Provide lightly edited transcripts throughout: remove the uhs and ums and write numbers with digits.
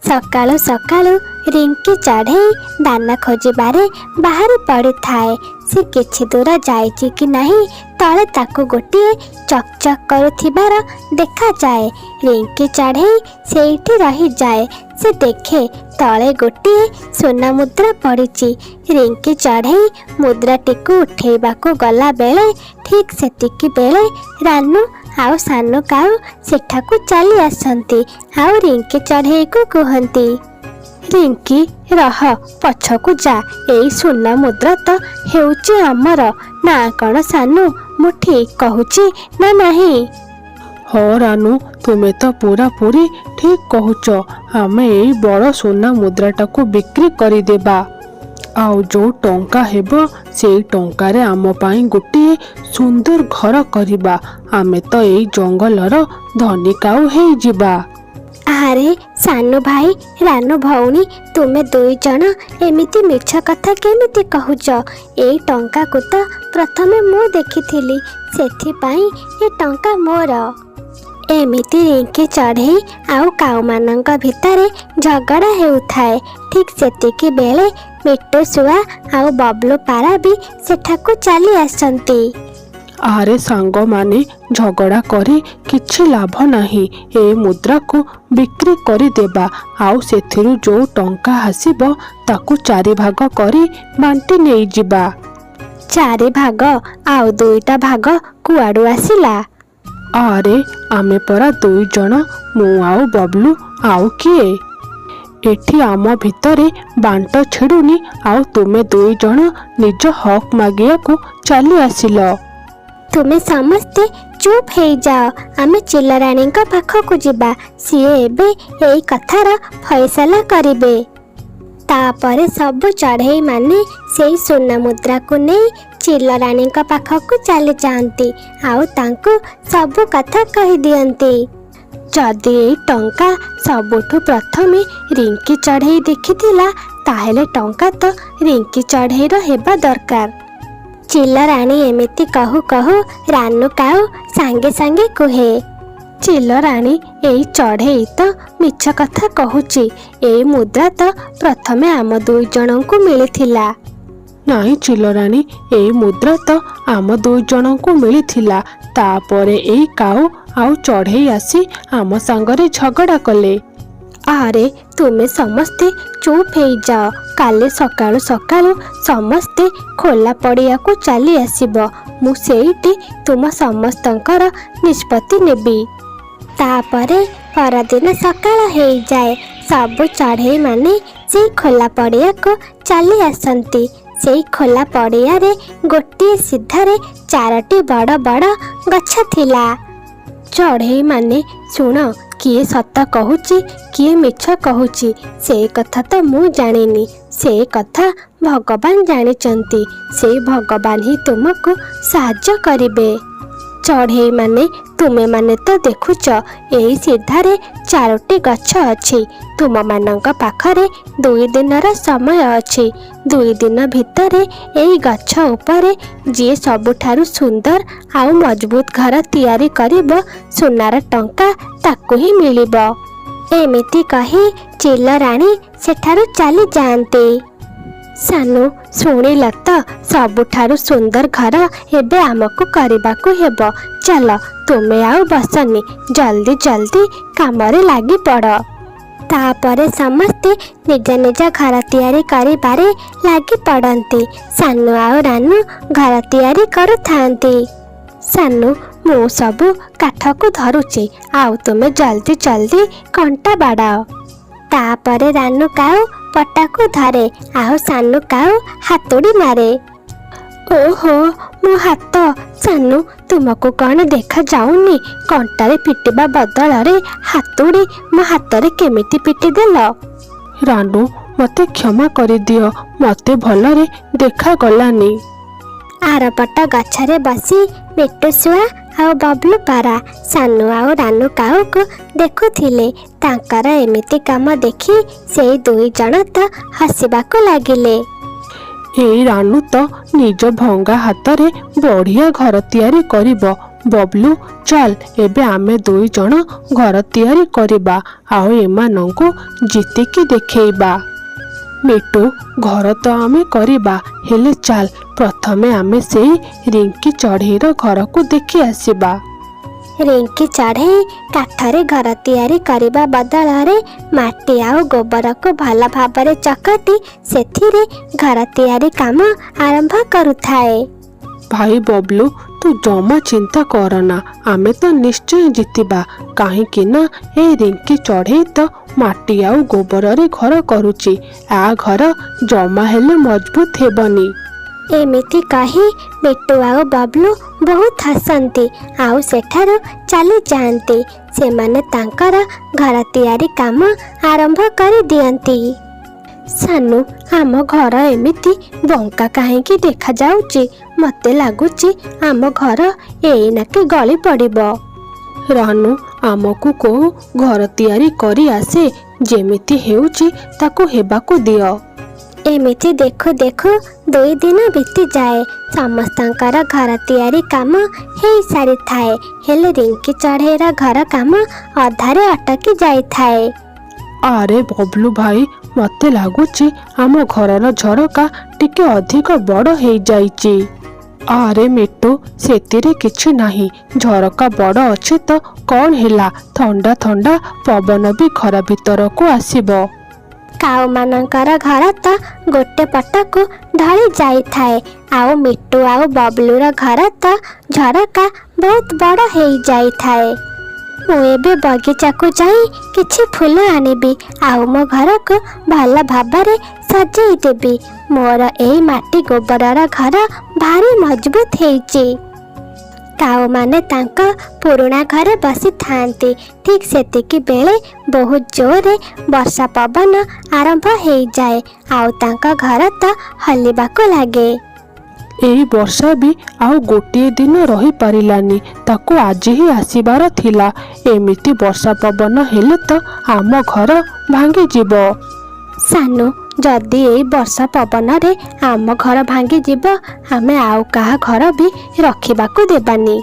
ସକାଳୁ ସକାଳୁ ରିଙ୍କି ଚଢ଼େଇ ଦାନା ଖୋଜିବାରେ ବାହାରି ପଡ଼ିଥାଏ। ସେ କିଛି ଦୂର ଯାଇଛି କି ନାହିଁ ତଳେ ତାକୁ ଗୋଟିଏ ଚକ୍ ଚକ୍ କରୁଥିବାର ଦେଖାଯାଏ। ରିଙ୍କି ଚଢ଼େଇ ସେଇଠି ରହିଯାଏ। ସେ ଦେଖେ ତଳେ ଗୋଟିଏ ସୁନା ମୁଦ୍ରା ପଡ଼ିଛି। ରିଙ୍କି ଚଢ଼େଇ ମୁଦ୍ରାଟିକୁ ଉଠେଇବାକୁ ଗଲା ବେଳେ ଠିକ୍ ସେତିକି ବେଳେ ରାନୁ ଆଉ ସାନୁ କାଉ ସେଠାକୁ ଚାଲି ଆସନ୍ତି ଆଉ ରିଙ୍କି ଚଢ଼େଇକୁ କୁହନ୍ତି, ରିଙ୍କି ରହ, ପଛକୁ ଯା, ଏଇ ସୁନା ମୁଦ୍ରା ତ ହେଉଛି ଆମର। ନା କ'ଣ ସାନୁ, ମୁଁ ଠିକ୍ କହୁଛି ନା ନାହିଁ? ହଁ ରାନୁ, ତୁମେ ତ ପୁରାପୁରି ଠିକ୍ କହୁଛ। ଆମେ ଏଇ ବଡ଼ ସୁନା ମୁଦ୍ରାଟାକୁ ବିକ୍ରି କରିଦେବା। ଆଉ ଯେଉଁ ଟଙ୍କା ହେବ ସେଇ ଟଙ୍କାରେ ଆମ ପାଇଁ ଗୋଟିଏ ସୁନ୍ଦର ଘର କରିବା। ଆମେ ତ ଏଇ ଜଙ୍ଗଲର ଧନୀ କାଉ ହେଇଯିବା। ଆରେ ସାନୁ ଭାଇ, ରାନୁ ଭଉଣୀ, ତୁମେ ଦୁଇ ଜଣ ଏମିତି ମିଛ କଥା କେମିତି କହୁଛ? ଏଇ ଟଙ୍କାକୁ ତ ପ୍ରଥମେ ମୁଁ ଦେଖିଥିଲି, ସେଥିପାଇଁ ଏ ଟଙ୍କା ମୋର। ଏମିତି ରିଙ୍କି ଚଢ଼େଇ ଆଉ କାଉମାନଙ୍କ ଭିତରେ ଝଗଡ଼ା ହେଉଥାଏ। ଠିକ୍ ସେତିକି ବେଳେ ମିଟୁ ଶୁଆ ଆଉ ବବଲୁ ପାରା ବି ସେଠାକୁ ଚାଲି ଆସନ୍ତି। ଆରେ ସାଙ୍ଗମାନେ, ଝଗଡ଼ା କରି କିଛି ଲାଭ ନାହିଁ। ଏ ମୁଦ୍ରାକୁ ବିକ୍ରି କରିଦେବା ଆଉ ସେଥିରୁ ଯେଉଁ ଟଙ୍କା ଆସିବ ତାକୁ 4 ଭାଗ କରି ବାଣ୍ଟି ନେଇଯିବା। 4 ଭାଗ? ଆଉ 2ଟା ଭାଗ କୁଆଡ଼ୁ ଆସିଲା? ଆରେ ଆମେ ପରା 2 ଜଣ, ମୁଁ ଆଉ ବବଲୁ, ଆଉ କିଏ? ଏଠି ଆମ ଭିତରେ ବାଣ୍ଟ ଛିଡ଼ୁନି ଆଉ ତୁମେ 2 ଜଣ ନିଜ ହକ୍ ମାଗିବାକୁ ଚାଲି ଆସିଲ। ତୁମେ ସମସ୍ତେ ଚୁପ୍ ହେଇଯାଅ, ଆମେ ଚିଲରାଣୀଙ୍କ ପାଖକୁ ଯିବା। ସିଏ ଏବେ ଏଇ କଥାର ଫଇସଲା କରିବେ। ତାପରେ ସବୁ ଚଢ଼େଇ ମାନେ ସେଇ ସୁନା ମୁଦ୍ରାକୁ ନେଇ ଚିଲରାଣୀଙ୍କ ପାଖକୁ ଚାଲି ଯାଆନ୍ତି ଆଉ ତାଙ୍କୁ ସବୁ କଥା କହିଦିଅନ୍ତି। ଯଦି ଏଇ ଟଙ୍କା ସବୁଠୁ ପ୍ରଥମେ ରିଙ୍କି ଚଢ଼େଇ ଦେଖିଥିଲା, ତାହେଲେ ଟଙ୍କା ତ ରିଙ୍କି ଚଢ଼େଇର ହେବା ଦରକାର। ଚିଲରାଣୀ ଏମିତି କହୁ କହୁ ରାନୁ କାଉ ସାଙ୍ଗେ ସାଙ୍ଗେ କୁହେ, ଚିଲରାଣୀ, ଏଇ ଚଢ଼େଇ ତ ମିଛ କଥା କହୁଛି। ଏଇ ମୁଦ୍ରା ତ ପ୍ରଥମେ ଆମ 2 ଜଣଙ୍କୁ ମିଳିଥିଲା। ନାଇଁ ଚିଲରାଣୀ, ଏଇ ମୁଦ୍ରା ତ ଆମ 2 ଜଣଙ୍କୁ ମିଳିଥିଲା। ତାପରେ ଏଇ କାଉ ଆଉ ଚଢ଼େଇ ଆସି ଆମ ସାଙ୍ଗରେ ଝଗଡ଼ା କଲେ। ଆରେ ତୁମେ ସମସ୍ତେ ଚୁପ୍ ହେଇଯାଅ। କାଲି ସକାଳୁ ସକାଳୁ ସମସ୍ତେ ଖୋଲା ପଡ଼ିଆକୁ ଚାଲି ଆସିବ। ମୁଁ ସେଇଠି ତୁମ ସମସ୍ତଙ୍କର ନିଷ୍ପତ୍ତି ନେବି। ତାପରେ ପରଦିନ ସକାଳ ହେଇଯାଏ। ସବୁ ଚଢ଼େଇ ମାନେ ସେଇ ଖୋଲା ପଡ଼ିଆକୁ ଚାଲି ଆସନ୍ତି। ସେଇ ଖୋଲା ପଡ଼ିଆରେ ଗୋଟିଏ ସିଧାରେ 4ଟି ବଡ଼ ବଡ଼ ଗଛ ଥିଲା। ଚଢ଼େଇ ମାନେ ଶୁଣ, କିଏ ସତ କହୁଛି କିଏ ମିଛ କହୁଛି ସେ କଥା ତ ମୁଁ ଜାଣିନି। ସେ କଥା ଭଗବାନ ଜାଣିଛନ୍ତି। ସେଇ ଭଗବାନ ହିଁ ତୁମକୁ ସାହାଯ୍ୟ କରିବେ। ଚଢ଼େଇ ମାନେ, ତୁମେମାନେ ତ ଦେଖୁଛ ଏଇ ସିଧାରେ 4ଟି ଗଛ ଅଛି। ତୁମମାନଙ୍କ ପାଖରେ 2 ଦିନର ସମୟ ଅଛି। 2 ଦିନ ଭିତରେ ଏଇ ଗଛ ଉପରେ ଯିଏ ସବୁଠାରୁ ସୁନ୍ଦର ଆଉ ମଜବୁତ ଘର ତିଆରି କରିବ, ସୁନାର ଟଙ୍କା ତାକୁ ହିଁ ମିଳିବ। ଏମିତି କହି ଚିଲରାଣୀ ସେଠାରୁ ଚାଲି ଯାଆନ୍ତି। ସାନୁ, ଶୁଣିଲ ତ, ସବୁଠାରୁ ସୁନ୍ଦର ଘର ଏବେ ଆମକୁ କରିବାକୁ ହେବ। ଚାଲ, ତୁମେ ଆଉ ବସନି, ଜଲ୍ଦି ଜଲ୍ଦି କାମରେ ଲାଗି ପଡ଼। ତାପରେ ସମସ୍ତେ ନିଜ ନିଜ ଘର ତିଆରି କରିବାରେ ଲାଗି ପଡ଼ନ୍ତି। ସାନୁ ଆଉ ରାନୁ ଘର ତିଆରି କରୁଥାନ୍ତି। ସାନୁ, ମୁଁ ସବୁ କାଠକୁ ଧରୁଛି, ଆଉ ତୁମେ ଜଲ୍ଦି ଜଲ୍ଦି କଣ୍ଟା ବାଡ଼ାଅ। ତାପରେ ରାନୁ କାଉ ପଟାକୁ ଧରେ ଆଉ ସାନୁ କାଉ ହାତୁଡ଼ି ମାରେ। ଓହୋ, ମୋ ହାତ! ସାନୁ, ତୁମକୁ କ'ଣ ଦେଖାଯାଉନି? କଣ୍ଟାରେ ପିଟିବା ବଦଳରେ ହାତୁଡ଼ି ମୋ ହାତରେ କେମିତି ପିଟିଦେଲ? ରାନୁ, ମୋତେ କ୍ଷମା କରିଦିଅ, ମୋତେ ଭଲରେ ଦେଖାଗଲାନି। ଆରପଟ ଗଛରେ ବସି ମିଟୁ ଶୁଆ ଆଉ ବବଲୁ ପାରା ସାନୁ ଆଉ ରାନୁ କାଉକୁ ଦେଖୁଥିଲେ। ତାଙ୍କର ଏମିତି କାମ ଦେଖି ସେଇ 2 ଜଣ ତ ହସିବାକୁ ଲାଗିଲେ। ଏଇ ରାନୁ ତ ନିଜ ଭଙ୍ଗା ହାତରେ ବଢ଼ିଆ ଘର ତିଆରି କରିବ। बबलू चल एबे आमे दुई जण घर तैयारी करिबा आउ एमानंकु जितिकी देखैबा। मिटू घर तो आमे करिबा हेले चल प्रथमे आमे सेई रिंकी चढ़ेईर घर को देखि आसिबा। रिंकी चढ़ेई काठरे घर तैयारी करबा बदଳରେ माटी आउ गोबर को भल भाବରେ चकटी सेथिरे घर तैयारी काम आरंभ करुथाए। भाई बबलू तू जमा चिंता करना आमे तो निश्चय जितिबा काहेकि ना ए रिंकी चढ़ेई तो माटी आउ गोबर रे घर करुची आ घर जमा हेले मजबूत हेबनी। एमिति कही मिटू आउ बबलू बहुत हसंती आउ सेठारु चली जाती। सेमाने तांकर घर तैयारी काम आरंभ कर दियंती। सानू आम घर एमिति बंका काहेकि देखा जाउची मते लागुची आम घर एइनाके गली पड़िबो। रानू आमको को घर तैयारी करी आसे जेमिति हेउची ताको हेबाको दियो। एमिति देखु देखु 2 दिन बीती जाए समस्तंकर घर तैयारी काम हेई सारी थाए हेले रिंकी चढ़ेईर घर काम अधारे अटकी जाई थाए। अरे बबलू भाई मते लागुची आम घरर झरका टिके अधिक बड़ हेई जाईची। अरे मिट्टू सेतिरे किछि नाही झरका बड़ अछि तो कौन हेला ठंडा ठंडा पवन भी घर भीतर को आसीबो। काऊ मानकर घर तो गोटे पटकू ढली जाई थाए आउ मिट्टू आउ बबलूर घर तो झरका बहुत बड़ हेई जाई थाए। मु एबे बगीचा को जाई किछि फूल आनिबी आउ मो घर को भल भाबरे सजेई देबी। मोर एई माटी गोबरर घर भारी मजबूत हेइची। काऊ माने तांका पुराना घरे बसी थांती ठीक सेतिकी बेले बहुत जोरे वर्षा पवन आरंभ हेई जाए आउ तांका घर तो हलिबाको लागे। एई वर्षा भी आउ गोटे दिन रही पारिलानी ताको आज ही आसीबार थिला। एमिति वर्षा पवन हेले तो आम घर भांगी जीवो। सानू जदि एई वर्षा पवन रे आम घर भांगी जीव आमे आउ कहा घर भी रखिबाको देबानी।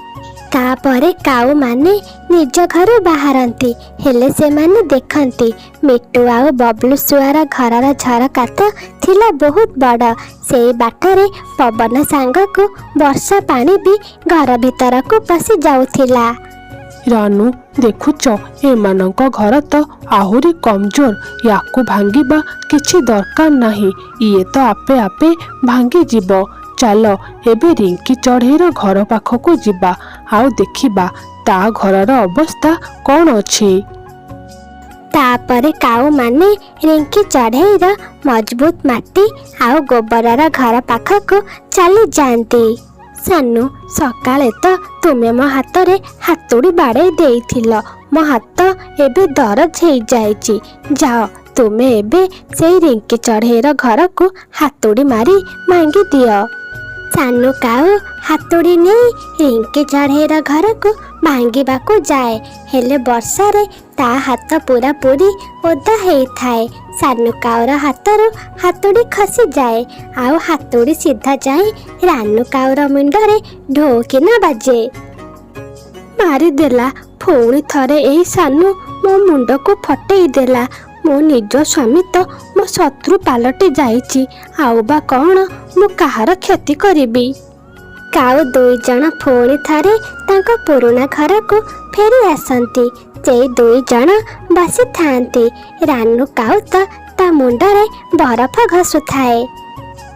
तापरे काऊ माने निज घर बाहरती हेले से माने देखती मिट्टू आउ बबलू सुआर घरर झरका तो थिला बहुत बड़ से बाटरे पवन सांग को वर्षा पानी भी घर भीतर को पसी जाउथिला। रानू देखुच एमानंक घर तो आहुरी कमजोर याकू भांगिबा किछि दरकार नाही इए तो आपे आपे भांगी जीवो। चलो एबे रिंकी चढ़ेईर घर पाखको जिबा आउ देखिबा ता घरर अवस्था कौन अछि। तापरे काऊ माने रिंकी चढ़ेईर मजबूत माटी आउ गोबरर घर पाखको चली जाती। सानू सकाळे तो तुमे मो हाथ रे हातुड़ी बाड़े देइथिलो मो हाथ एबे दरज हेई जाईची जाओ तुमे एबे सेई रिंकी चढ़ेईर घर को हातुड़ी मारी मांगी दियो। सानू काऊ हातुड़ी नहीं रिंकी चढ़ेईर घर को भांगिबा को जाए हेले वर्षा रे ता हाथ पूरा पूरी ओदा हेई थाए। सानू काऊर हाथरू हातुड़ी खसी जाए आउ हातुड़ी सीधा जाए रानू काऊर मुंडरे ढोकी न बाजे। मारिदेला पुणी थरे एई सानू मो मुंड को फटेई देला। मो निज स्वामी तो मो शत्रु पालटी जाइची आउ बा कौन मु कहार क्षति करिबी। काऊ 2 जण पुणी थरे तांको पुराना घर को फेरी आसंती से 2 जण बसी थांती। रानू काऊ तो ता मुंडरे बरफ घसु थाए।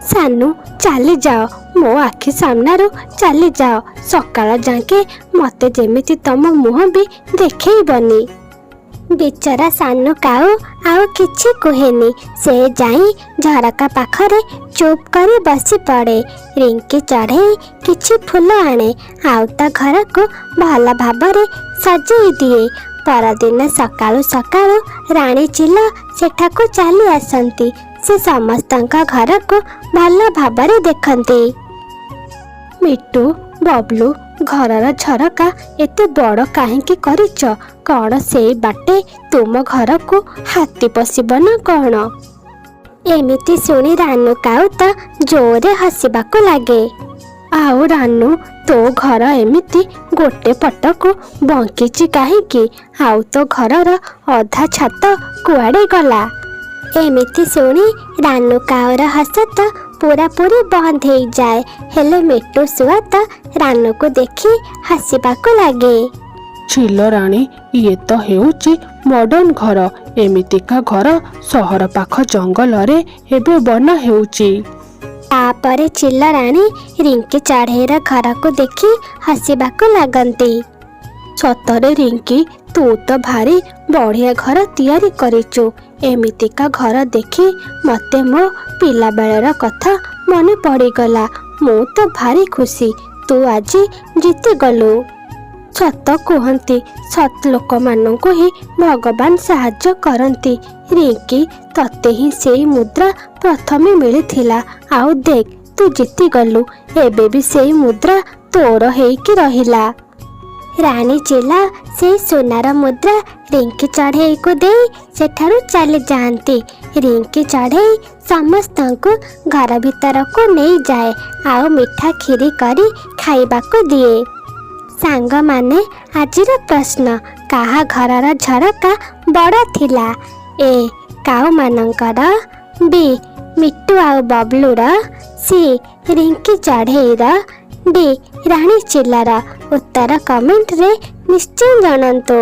सानू चली जाओ मो आखि सामनारू चली जाओ सकाळ जाके मते जेमिति तम मुह भी देखैबनी। बिचरा सानू काऊ आउ किछि कुहेनी से जाई झरका पाखरे चुप करी बसी पड़े। रिंकी चढ़ेई किछि फूल आने आउ ता घर को भल भाबरे सजेई दिए। परदिन सकाळु सकाळु रानी चिला सेठाको चली आसंती से समस्तंका घर को भल भाबरे देखंती। मिट्टू बबलू घरर झरका एते बड़ काहेकि करिच कौन से बाटे तुम घर को हाथी पशिब ना कौन। एमिति सुनी रानू काऊ तो जोरे हसिबाको लागे। ଆଉ ରାନୁ ତୋ ଘର ଏମିତି ଗୋଟେ ପଟକୁ ବଙ୍କିଛି କାହିଁକି? ଆଉ ତୋ ଘରର ଅଧା ଛାତ କୁଆଡ଼େ ଗଲା? ଏମିତି ଶୁଣି ରାନୁ କାଉର ହସ ତ ପୁରାପୁରି ବନ୍ଦ ହେଇଯାଏ। ହେଲେ ମିଟୁ ଶୁଆ ତ ରାନୁକୁ ଦେଖି ହସିବାକୁ ଲାଗେ। ଚିଲ ରାଣୀ, ଇଏ ତ ହେଉଛି ମଡର୍ଣ୍ଣ ଘର। ଏମିତିକା ଘର ସହର ପାଖ ଜଙ୍ଗଲରେ ଏବେ ବନା ହେଉଛି। ତାପରେ ଚିଲ ରାଣୀ ରିଙ୍କି ଚଢ଼େଇର ଘରକୁ ଦେଖି ହସିବାକୁ ଲାଗନ୍ତି। ସତରେ ରିଙ୍କି, ତୁ ତ ଭାରି ବଢ଼ିଆ ଘର ତିଆରି କରିଛୁ। ଏମିତିକା ଘର ଦେଖି ମୋତେ ମୋ ପିଲାବେଳର କଥା ମନେ ପଡ଼ିଗଲା। ମୁଁ ତ ଭାରି ଖୁସି ତୁ ଆଜି ଜିତିଗଲୁ। ସତ କୁହନ୍ତି, ସତ୍ ଲୋକମାନଙ୍କୁ ହିଁ ଭଗବାନ ସାହାଯ୍ୟ କରନ୍ତି। ରିଙ୍କି, ତତେ ହିଁ ସେଇ ମୁଦ୍ରା ପ୍ରଥମେ ମିଳିଥିଲା। ଆଉ ଦେଖ, ତୁ ଜିତିଗଲୁ। ଏବେ ବି ସେଇ ମୁଦ୍ରା ତୋର ହେଇକି ରହିଲା। ରାଣୀ ଚିଲ ସେଇ ସୁନାର ମୁଦ୍ରା ରିଙ୍କି ଚଢ଼େଇକୁ ଦେଇ ସେଠାରୁ ଚାଲି ଯାଆନ୍ତି। ରିଙ୍କି ଚଢ଼େଇ ସମସ୍ତଙ୍କୁ ଘର ଭିତରକୁ ନେଇଯାଏ ଆଉ ମିଠା କ୍ଷୀରି କରି ଖାଇବାକୁ ଦିଏ। ସାଙ୍ଗମାନେ, ଆଜିର ପ୍ରଶ୍ନ, କାହା ଘରର ଝରକା ବଡ଼ ଥିଲା? ଏ କାଉମାନଙ୍କର, ବି ମିଟୁ ଆଉ ବବଲୁର, ସି ରିଙ୍କି ଚଢ଼େଇର, ଡି ରାଣୀ ଚିଲର? ଉତ୍ତର କମେଣ୍ଟରେ ନିଶ୍ଚୟ ଜଣାନ୍ତୁ।